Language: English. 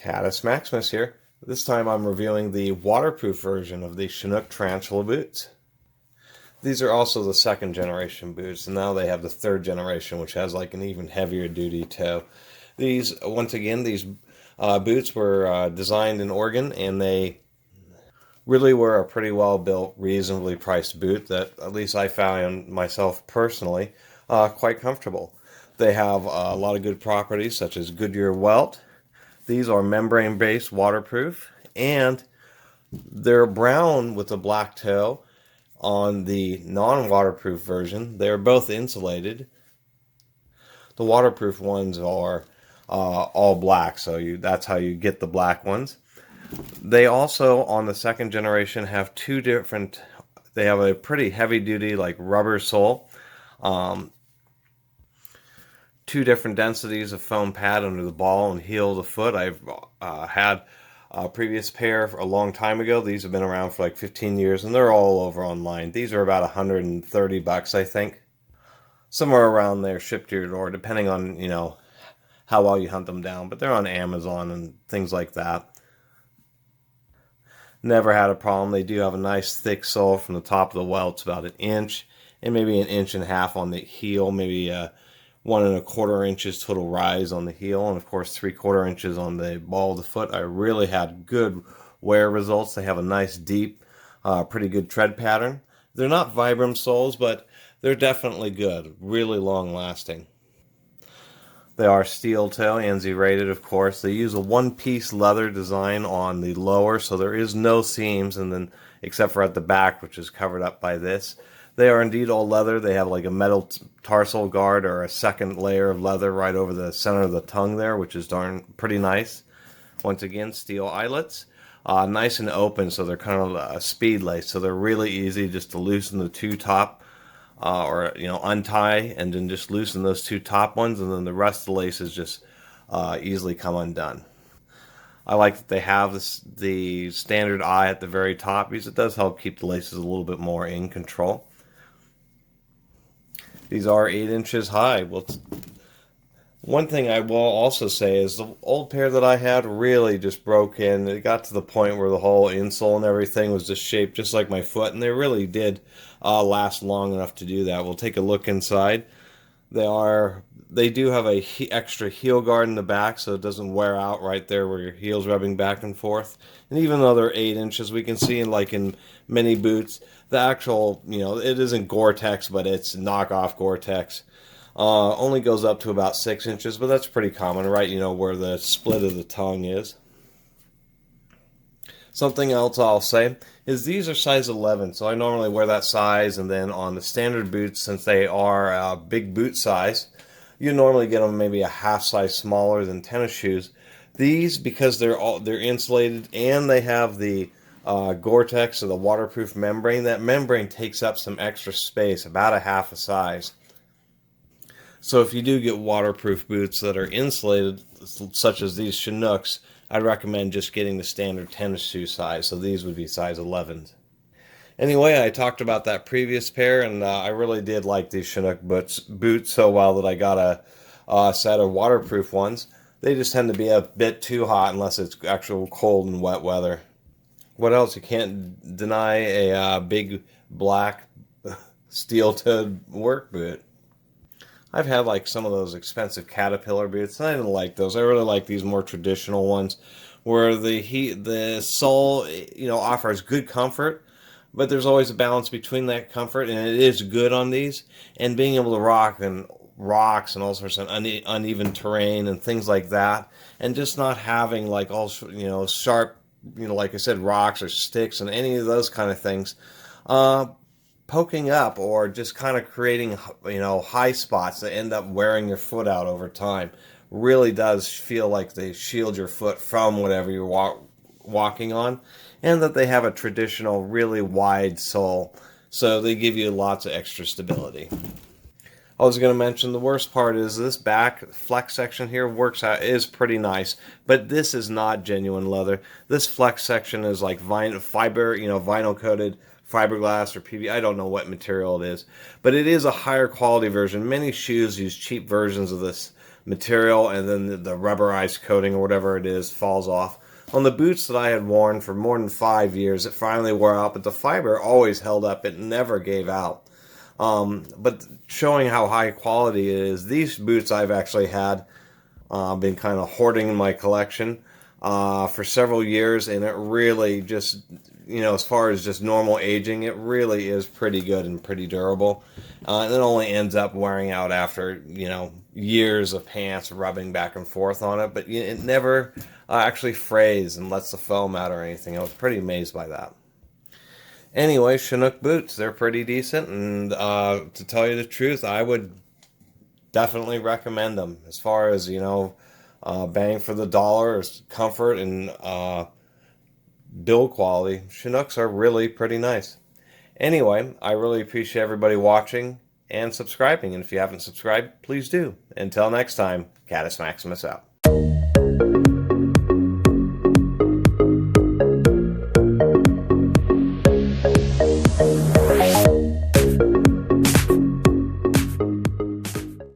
Caddis Maximus here. This time I'm reviewing the waterproof version of the Chinook Tarantula boots. These are also the second generation boots, and now they have the third generation, which has like an even heavier duty toe. These, once again, these boots were designed in Oregon, and they really were a pretty well built, reasonably priced boot that at least I found myself personally quite comfortable. They have a lot of good properties such as Goodyear welt. These are membrane-based, waterproof, and they're brown with a black toe. On the non-waterproof version, they're both insulated. The waterproof ones are all black, so that's how you get the black ones. They also, on the second generation, have they have a pretty heavy-duty, like rubber sole. Two different densities of foam pad under the ball and heel of the foot. I've had a previous pair a long time ago. These have been around for like 15 years, and they're all over online. These are about $130, I think. Somewhere around there, shipped to your door, depending on, how well you hunt them down. But they're on Amazon and things like that. Never had a problem. They do have a nice thick sole from the top of the welt. It's about 1 inch, and maybe 1.5 inches on the heel, maybe 1.25 inches total rise on the heel, and of course 3/4 inches on the ball of the foot. I really had good wear results. They have a nice deep, pretty good tread pattern. They're not Vibram soles, but they're definitely good, really long lasting. They are steel toe, ANSI rated, of course. They use a one-piece leather design on the lower, so there is no seams, and then except for at the back, which is covered up by this. They are indeed all leather. They have like a metal tarsal guard or a second layer of leather right over the center of the tongue there, which is pretty nice. Once again, steel eyelets. Nice and open, so they're kind of a speed lace, so they're really easy just to loosen the two top untie and then just loosen those two top ones, and then the rest of the laces just easily come undone. I like that they have the standard eye at the very top because it does help keep the laces a little bit more in control. These are 8 inches high. Well, one thing I will also say is the old pair that I had really just broke in. It got to the point where the whole insole and everything was just shaped just like my foot, and they really did last long enough to do that. We'll take a look inside. They do have a extra heel guard in the back, so it doesn't wear out right there where your heel's rubbing back and forth. And even though they're 8 inches, we can see in many boots, the actual, it isn't Gore-Tex, but it's knockoff Gore-Tex. Only goes up to about 6 inches, but that's pretty common, right? Where the split of the tongue is. Something else I'll say is these are size 11, so I normally wear that size, and then on the standard boots, since they are big boot size, you normally get them maybe a half size smaller than tennis shoes. These, because they're insulated and they have the Gore-Tex or the waterproof membrane, that membrane takes up some extra space, about a half a size. So if you do get waterproof boots that are insulated, such as these Chinooks, I'd recommend just getting the standard tennis shoe size. So these would be size 11s. Anyway, I talked about that previous pair, and I really did like these Chinook boots so well that I got a set of waterproof ones. They just tend to be a bit too hot unless it's actual cold and wet weather. What else? You can't deny a big black steel-toed work boot. I've had some of those expensive Caterpillar boots, and I didn't like those. I really like these more traditional ones where the sole, offers good comfort, but there's always a balance between that comfort, and it is good on these, and being able to rock and rocks and all sorts of uneven terrain and things like that, and just not having all sharp, like I said, rocks or sticks and any of those kind of things poking up, or just kind of creating high spots that end up wearing your foot out over time. Really does feel like they shield your foot from whatever you're walking on, and that they have a traditional really wide sole, so they give you lots of extra stability. I was going to mention the worst part is this back flex section here is pretty nice, but this is not genuine leather. This flex section is like vinyl coated fiberglass or PV. I don't know what material it is, but it is a higher quality version. Many shoes use cheap versions of this material, and then the rubberized coating or whatever it is falls off. On the boots that I had worn for more than 5 years, it finally wore out, but the fiber always held up. It never gave out. But showing how high quality it is, these boots I've actually had, been kind of hoarding in my collection for several years, and it really just, as far as just normal aging, it really is pretty good and pretty durable. And it only ends up wearing out after, years of pants rubbing back and forth on it, but it never actually frays and lets the foam out or anything. I was pretty amazed by that. Anyway, Chinook boots, they're pretty decent, and to tell you the truth, I would definitely recommend them. As far as, bang for the dollar, comfort, and build quality, Chinooks are really pretty nice. Anyway, I really appreciate everybody watching and subscribing, and if you haven't subscribed, please do. Until next time, Catus Maximus out.